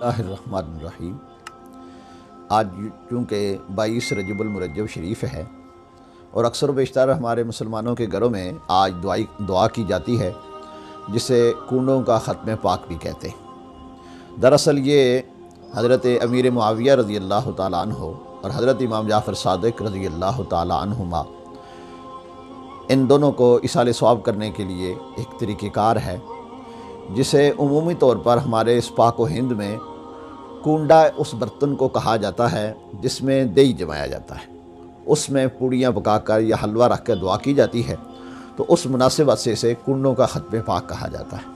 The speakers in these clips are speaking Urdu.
اللہ الرحمن الرحیم۔ آج چونکہ 22 رجب المرجب شریف ہے اور اکثر و بیشتر ہمارے مسلمانوں کے گھروں میں آج دعا کی جاتی ہے، جسے کنڈوں کا ختم پاک بھی کہتے ہیں۔ دراصل یہ حضرت امیر معاویہ رضی اللہ تعالیٰ عنہ اور حضرت امام جعفر صادق رضی اللہ تعالیٰ عنہما، ان دونوں کو ایصال ثواب کرنے کے لیے ایک طریقہ کار ہے، جسے عمومی طور پر ہمارے اس پاک و ہند میں کنڈا اس برتن کو کہا جاتا ہے جس میں دہی جمایا جاتا ہے۔ اس میں پوڑیاں پکا کر یا حلوہ رکھ کر دعا کی جاتی ہے، تو اس مناسبت سے اسے کنڈوں کا ختم پاک کہا جاتا ہے۔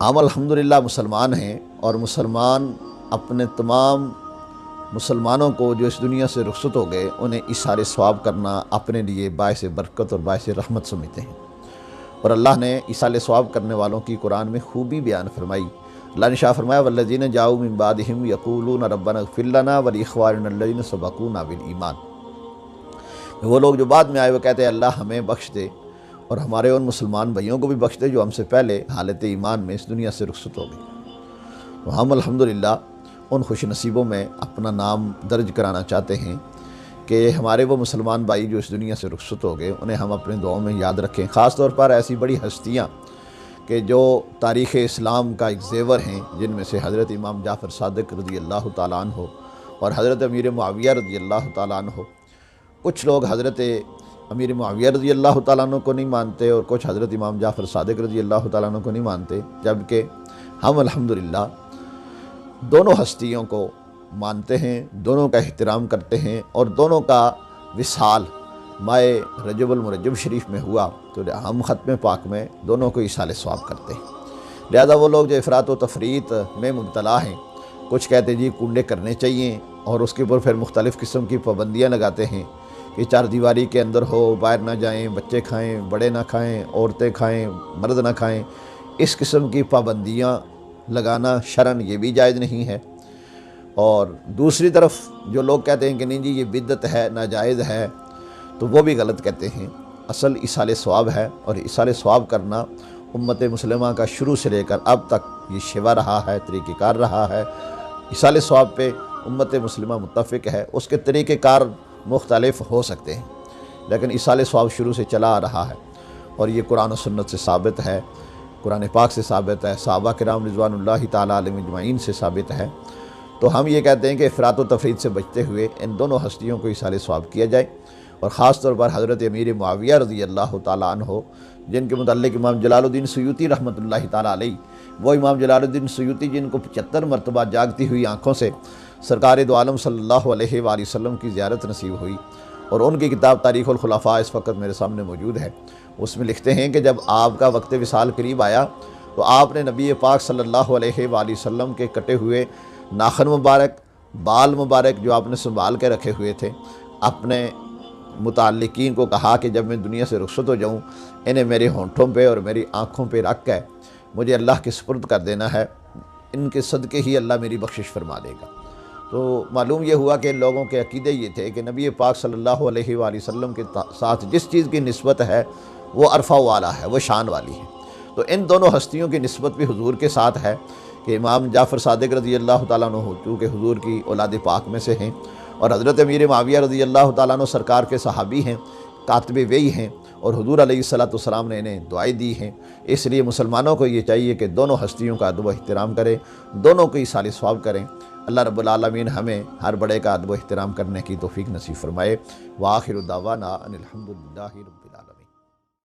ہم الحمدللہ مسلمان ہیں، اور مسلمان اپنے تمام مسلمانوں کو جو اس دنیا سے رخصت ہو گئے انہیں ایصال ثواب کرنا اپنے لیے باعث برکت اور باعث رحمت سمجھتے ہیں، اور اللہ نے ایصال ثواب کرنے والوں کی قرآن میں خوبی بیان فرمائی۔ اللہ نے شاہ فرمایا والذین جاؤ من بعدہم یقولون ربنا اغفر لنا ولاخواننا الذین سبقونا بالایمان۔ وہ لوگ جو بعد میں آئے وہ کہتے ہیں اللہ ہمیں بخش دے اور ہمارے ان مسلمان بھائیوں کو بھی بخش دے جو ہم سے پہلے حالت ایمان میں اس دنیا سے رخصت ہو گئے۔ تو ہم الحمدللہ ان خوش نصیبوں میں اپنا نام درج کرانا چاہتے ہیں کہ ہمارے وہ مسلمان بھائی جو اس دنیا سے رخصت ہو گئے انہیں ہم اپنے دعاؤں میں یاد رکھیں، خاص طور پر ایسی بڑی ہستیاں کہ جو تاریخ اسلام کا ایک زیور ہیں، جن میں سے حضرت امام جعفر صادق رضی اللہ تعالیٰ عنہ اور حضرت امیر معاویہ رضی اللہ تعالیٰ عنہ۔ کچھ لوگ حضرت امیر معاویہ رضی اللہ تعالیٰ عنہ کو نہیں مانتے اور کچھ حضرت امام جعفر صادق رضی اللہ تعالیٰ عنہ کو نہیں مانتے، جبکہ ہم الحمدللہ دونوں ہستیوں کو مانتے ہیں، دونوں کا احترام کرتے ہیں، اور دونوں کا وصال ماہ رجب المرجب شریف میں ہوا تو ہم ختم پاک میں دونوں کو ایصال ثواب کرتے ہیں۔ لہذا وہ لوگ جو افراط و تفریط میں مبتلا ہیں، کچھ کہتے ہیں جی کنڈے کرنے چاہیے، اور اس کے اوپر پھر مختلف قسم کی پابندیاں لگاتے ہیں کہ چار دیواری کے اندر ہو، باہر نہ جائیں، بچے کھائیں، بڑے نہ کھائیں، عورتیں کھائیں، مرد نہ کھائیں۔ اس قسم کی پابندیاں لگانا شرعاً یہ بھی جائز نہیں ہے، اور دوسری طرف جو لوگ کہتے ہیں کہ نہیں جی یہ بدعت ہے، ناجائز ہے، تو وہ بھی غلط کہتے ہیں۔ اصل ایصال ثواب ہے، اور ایصال ثواب کرنا امت مسلمہ کا شروع سے لے کر اب تک یہ شیوا رہا ہے، طریقہ کار رہا ہے۔ ایصال ثواب پہ امت مسلمہ متفق ہے، اس کے طریقہ کار مختلف ہو سکتے ہیں، لیکن ایصال ثواب شروع سے چلا آ رہا ہے، اور یہ قرآن و سنت سے ثابت ہے، قرآن پاک سے ثابت ہے، صحابہ کرام رضوان اللہ تعالیٰ علیہم اجمعین سے ثابت ہے۔ تو ہم یہ کہتے ہیں کہ افراط و تفریط سے بچتے ہوئے ان دونوں ہستیوں کو ایصال ثواب کیا جائے، اور خاص طور پر حضرت امیر معاویہ رضی اللہ تعالیٰ عنہ، جن کے متعلق امام جلال الدین سیوطی رحمۃ اللہ تعالیٰ علیہ، وہ امام جلال الدین سیوطی جن کو 75 مرتبہ جاگتی ہوئی آنکھوں سے سرکار دو عالم صلی اللہ علیہ وآلہ وسلم کی زیارت نصیب ہوئی، اور ان کی کتاب تاریخ الخلفاء اس وقت میرے سامنے موجود ہے۔ اس میں لکھتے ہیں کہ جب آپ کا وقت وصال قریب آیا تو آپ نے نبی پاک صلی اللہ علیہ وآلہ وسلم کے کٹے ہوئے ناخن مبارک، بال مبارک جو آپ نے سنبھال کے رکھے ہوئے تھے، اپنے متعلقین کو کہا کہ جب میں دنیا سے رخصت ہو جاؤں انہیں میرے ہونٹوں پہ اور میری آنکھوں پہ رکھ کے مجھے اللہ کے سپرد کر دینا ہے، ان کے صدقے ہی اللہ میری بخشش فرما دے گا۔ تو معلوم یہ ہوا کہ ان لوگوں کے عقیدے یہ تھے کہ نبی پاک صلی اللہ علیہ وآلہ وسلم کے ساتھ جس چیز کی نسبت ہے وہ عرفہ والا ہے، وہ شان والی ہے۔ تو ان دونوں ہستیوں کی نسبت بھی حضور کے ساتھ ہے کہ امام جعفر صادق رضی اللہ تعالیٰ عنہ چونکہ حضور کی اولاد پاک میں سے ہیں، اور حضرت امیر معاویہ رضی اللہ تعالیٰ عنہ سرکار کے صحابی ہیں، کاتب وحی ہیں، اور حضور علیہ السلام نے انہیں دعائیں دی ہیں۔ اس لیے مسلمانوں کو یہ چاہیے کہ دونوں ہستیوں کا ادب و احترام کریں، دونوں کو ایصال ثواب کریں۔ اللہ رب العالمین ہمیں ہر بڑے کا ادب و احترام کرنے کی توفیق نصیب فرمائے۔ وآخر دعوانا ان الحمد للہ رب العالمین۔